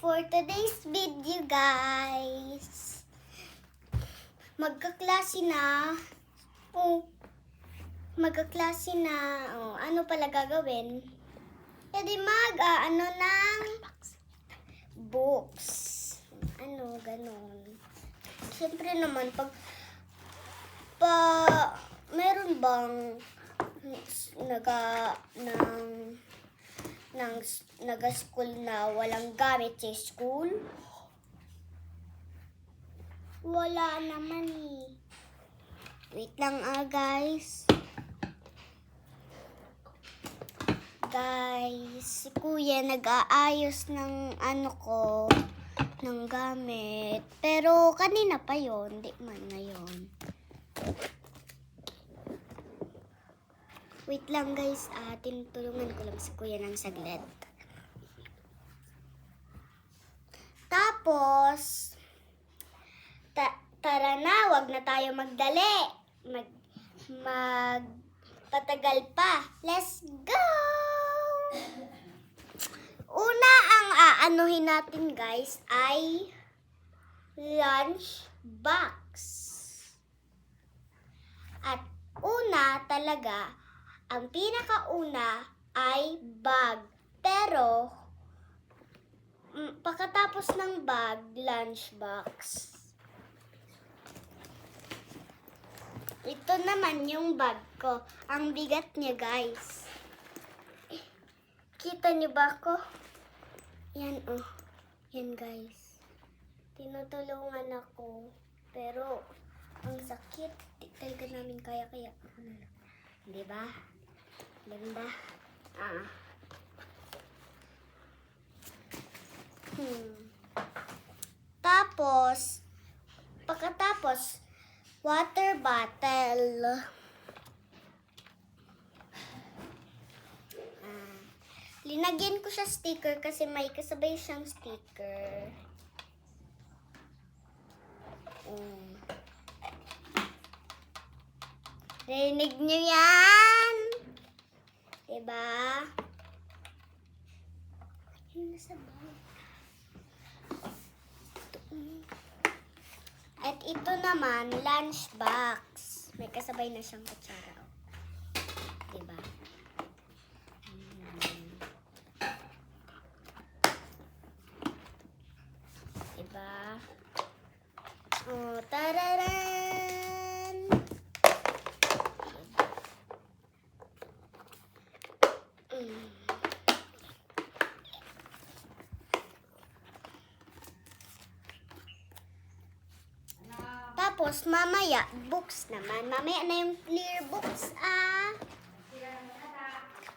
for today's video, guys. Magkaklase na. Magkaklase na. Ano pala gagawin? Pwede ano ng books. Ano, ganun. Siyempre naman, meron bang naga-school na walang gamit sa school? Wala naman eh. Wait lang guys. Guys, si Kuya nag-aayos ng ng gamit. Pero kanina pa yon, di man ngayon. Wait lang guys, tinutulungan ko lang si Kuya ng saglit. Tapos, tara na, wag na tayo magdali. Magpatagal pa. Let's go! Una ang aanuhin natin guys ay lunch box. At una talaga, ang pinakauna ay bag. Pero, pagkatapos ng bag, lunch box. Ito naman yung bag ko. Ang bigat niya, guys. Kita niyo ba ako? Yan, Yan, guys. Tinutulungan ako. Pero, ang sakit. Di talaga namin kaya-kaya. Diba? Ganda. Tapos, pagkatapos, water bottle. Linagyan ko siya sticker kasi may kasabay siyang sticker. Rinig niyo yan? Diba? Yun nasa bawah. At ito naman, lunch box. May kasabay na siyang kutsara. Diba? Diba? Tararan! Tapos, mamaya, books naman. Mamaya na yung clear books,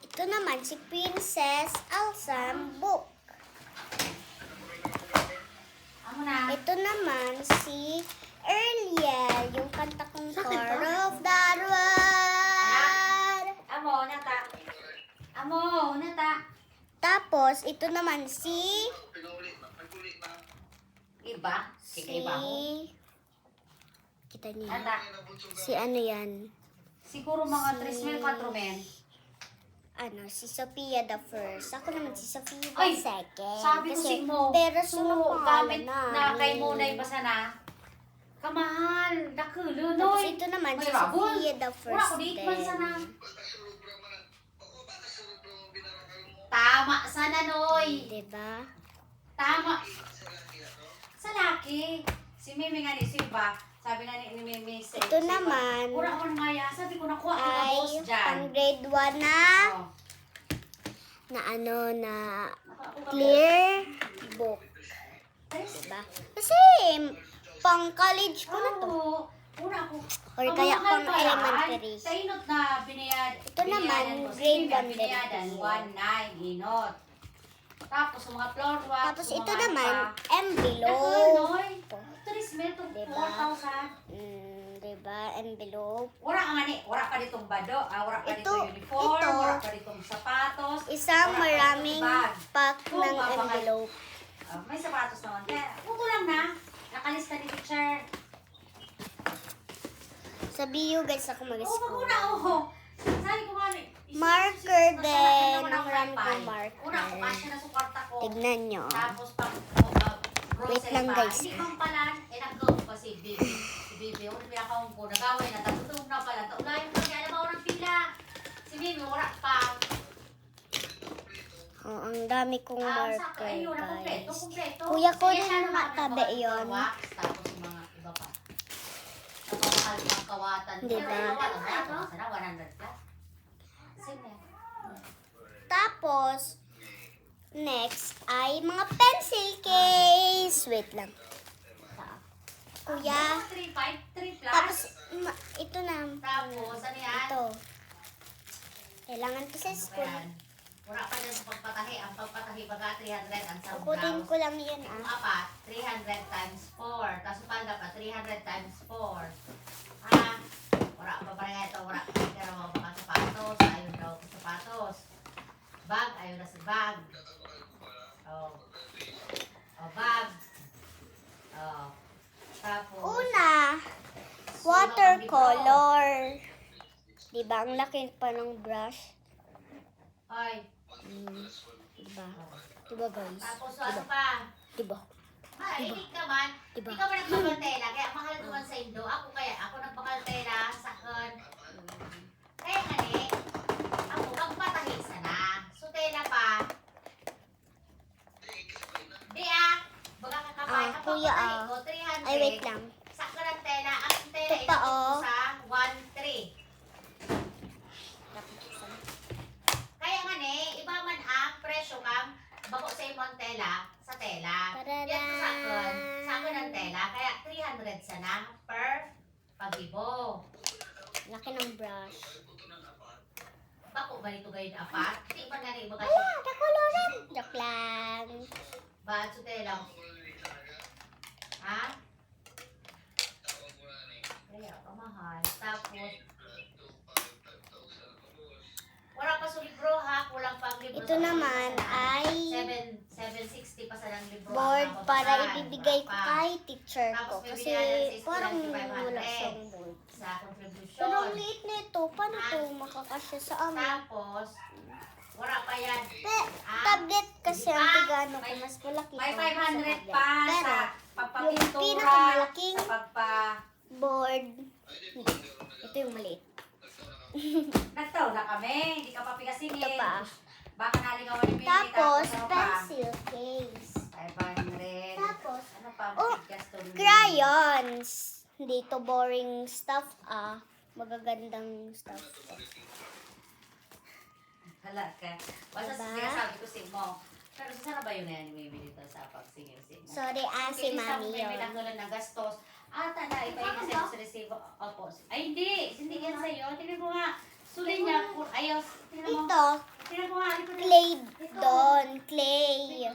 Ito naman, si Princess Elsa book. Ito naman, si Earliel, yung kanta kong Car of the Road. Amo, nata. Tapos, ito naman, si... Iba? Kita niyo. Nata. Si ano yan? Siguro mga 3 mil, 4 men. Si Sophia the first. Ako naman si Sophia the Ay, second. sabi ko Kasi, mo. pero sunod gamit na kay Munay pa sana. Kamahal, nakulo, Tapos noy. ito naman si May rabol. Sophia the Wala first ko dito man din. sana. Tama sana, noy. Diba? Tama. Sa laki. Si Mimi nga ni Silva. Sabi nga ni Mimi sa Ito naman pura ko maya. Sabi ko nakuha ko na ay boss dyan. pang grade 1 na Oh. na clear book. Diba? Kasi pang college ko na to. Oo. Una ako. Or kaya pang elementary. Sa inot na binayad. Ito naman, grade 1 binayadan. din. 1.9 inot. Tapos mga floor wax. Tapos ito naman, Noy. envelope. 3 meto. Diba? 4,000. Diba? Envelope. Wala ka nga ni. Wala pa ditong bado. Wala pa Ito, ditong uniform. ito. Wala pa ditong sapatos. Isang wala pa maraming ditong bag. pack Kung ng mapakal- envelope. May sapatos naman. Kaya, puto lang na. Nakalista ni teacher. Sa BU guys ako Oo, mag-school. maguna, oo. Sabi ko nga ni. Marker din. Ang Ang ram ko marker. Una, kumasya na sa kwarta ko. Tignan nyo. Tapos pag grocery Wait lang, pa. guys. Hindi man pala, nag-go pa si Bibi. Si Bibi, yung pinakaong ko, nagawin na, tatutong na pala. Taulayan ko, kaya alam ako ng pila. Si Bibi, wala pa. Oh, ang dami kong marker, Ayun, guys. kumpleto. Kuya ko Sige, rin ano nakatabi mga yun. wax, tapos yung mga iba pa. Napamahal ng kawatan. Diba? Pero yung kawatan, sana 100 plus. Sige. Tapos, next ay mga pencil case. Wait lang. Kuya. 3 plus. Tapos, ito na. Tapos, ano yan? Ito. Kailangan to sa Ano school. yan? Wala pa dyan sa pagpatahi. Ang pagpatahi baga 300 ang sa Kukutin ko lang yan Yung ah. apat, 300 times 4. Tapos palda pa, 300 times 4. Ah, wala pa pa rin ito. Wala pa rin ka mga sapatos. Ayun daw sa sapatos. Bag, ayun na sa bag. Oh. Oh, bag. Oh. Tapos, Una, watercolor. Diba, ang laki pa ng brush? ay. Diba? Diba, guys? Tapos, ano pa? Diba? Mahilig ka man. Diba? Ikaw ba nagpapantela? Kaya mahal naman sa Indo. Ako nagpapantela sa kun. Kaya nga ako magpatahi sana. So, tela pa. Di baga kakapay. Ah, Kapag kuya, patahi ko, 300. Ay, wait lang. Sa ng tela. Ang tela Ito pa, ito oh. sa 1.3. Kaya nga iba man ang presyo kang bago sa imong tela sa tela. Yan to sa akin ang tela. Kaya 300 sana per pagibo. Laki ng brush. Bako ba nito gayon apat? Di ba nga iba kasi Wala, nakoloran. Joke lang. ba sa tela? Ha? Kaya kamahal. Tapos wala pa sa libro ha, kulang pang libro. Ito naman ay 760 pa sa lang libro. board ang para mababaan, ibibigay ko wala pa. kay teacher ko. Tapos Kasi bibigyan natin sa parang school ng wala 500. siyang board. Sa contribution. Pero ang liit na ito. Paano ito makakasya sa amin? Tapos, wala pa yan. Tablet kasi ang Diba? tigano ko. Mas malaki May ito sa 500 tablet. pa Pero, sa yung pagpapintura, pinakamalaking sa pagpa... board, hindi. Ito yung maliit. Nagtaw na kami, hindi ka pa pigasingin. Ito pa. Baka naligawan ni Mimi. Tapos, ano pa? pencil case. 500. Tapos, Ano pa? oh, Bigas to ni Mimi. crayons. Dito boring stuff magagandang stuff. Hala ka. Basta Diba? sinasabi ko si mo. Pero sana ba yun na yan ni Mimi dito sa pagsingil-singil? Sorry, si Mami May yun. lang ng gastos. Tanda, iba yun kasi sa resibo. Opo. Ay, hindi. Hindi yan sa'yo. Tingnan ko nga. Suli niya. Ayos. Tingnan mo. Ito, Tingnan ko nga. clay doon. Clay.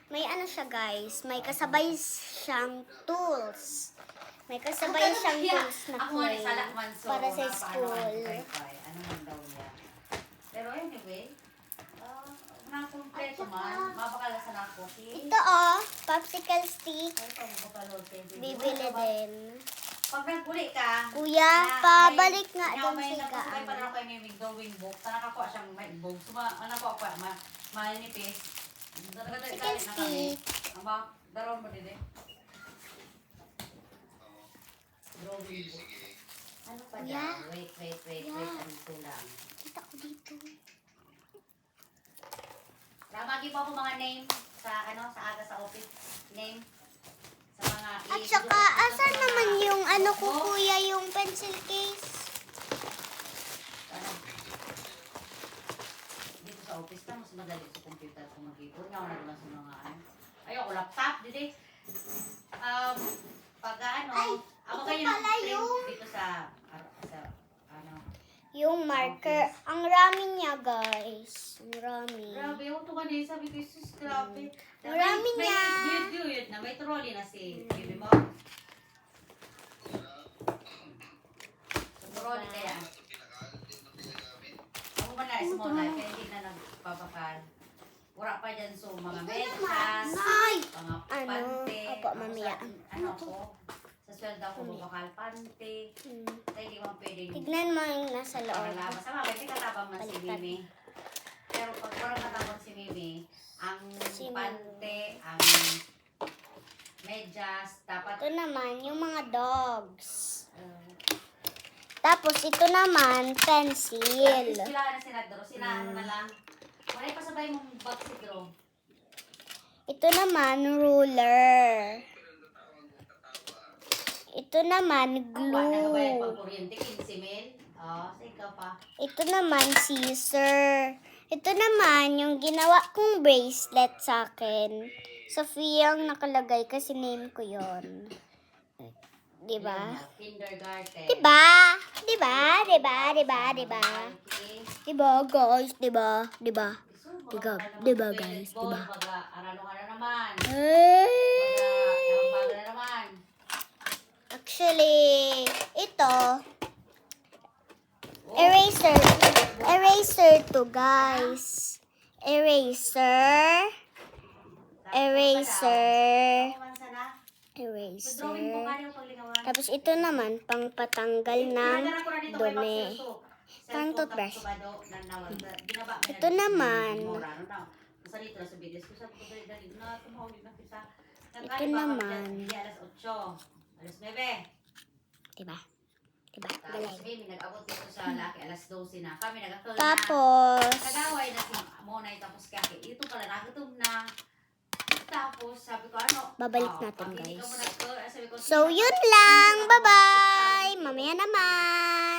May ano siya, guys. May kasabay siyang tools. May kasabay siyang tools na Ako nga clay. sala man so. Para sa school. Ano man daw niya. Pero anyway. Nakumpleto man. Mapakalasan ako. Ito popsicle stick. Ay, pagbukalog. Bibili din. Pag naguli ka, Kuya, pabalik nga doon may sa nakasabay pa kaan. rin ako may drawing book. Sana nakakuha siyang may book. Ano ko ako, manipis. Second stick. Ama, daron mo din drawing book. Ano pa Kuya? dyan? Wait. Kuya. Ano ito lang? Kita ko dito. Ramagi pa po mga name sa sa aga sa office. Name sa mga At saka, asan naman yung ano ko, kuya, yung pencil case? Dito sa office na, mas madali sa computer kung mag-ipon. Nga wala naman sa mga ayoko, laptop, dito. Pag ako ito kayo pala print yung- dito sa Yung marker. Ang rami niya, guys. Ang rami. grabe, yung ito kanina, sabi ko, sus, grabe. Marami niya. May video yun na, may trolley na si Bibi mo. Trolley kaya. Ako man na, small life, kaya hindi na nagpapakal. Wala pa dyan, so mga medyas, Ay! mga Ano? pante. Opo, mamaya. Ano ko? Sa sweldo ko, bubakal pante. Kaya hindi mo pwedeng Tignan mo yung nasa loob. labas. Sama, may katabang man si Baliktad. Mimi. Pero pag walang katabang si Mimi, ang Si Mimi. pante, ang medyas. Dapat, Ito naman, yung mga dogs. uh, Tapos, ito naman, at pencil. least kailangan na sila, Dro. Sila, ano na lang. Wala yung pasabay mong bag si Dro. Ito naman, ruler. Ito naman, Wala na ba yung glue. pag-kuryente? 15 mil? Oo, sa ikaw pa. Ito naman, scissor. Ito naman, yung ginawa kong bracelet sa akin. Sophia ang nakalagay kasi name ko yon. Diba? Kindergarten. Diba? Diba? Diba? Diba? Diba? Okay. Diba, guys? Diba? Diba? Diba? Diba, guys? Diba? Diba? Arano-ano na naman. Hey! Bago na naman. Actually, ito, eraser. Eraser to, guys. Eraser. Eraser. Eraser. Tapos ito naman, pang patanggal ng dumi. Pang toothbrush. Ito naman. Ito naman. Alas 9. Diba? Diba? Tapos Galing. kami nag-abot dito sa laki alas 12 na. Kami nag-akal na. Tapos, Kagaway na si Monay tapos kaki. Ito pala nagutom na. Tapos sabi ko ano? Babalik oh, natin, pag hindi ka guys. mo sabi ko, so yun lang. Bye-bye. Mamaya naman.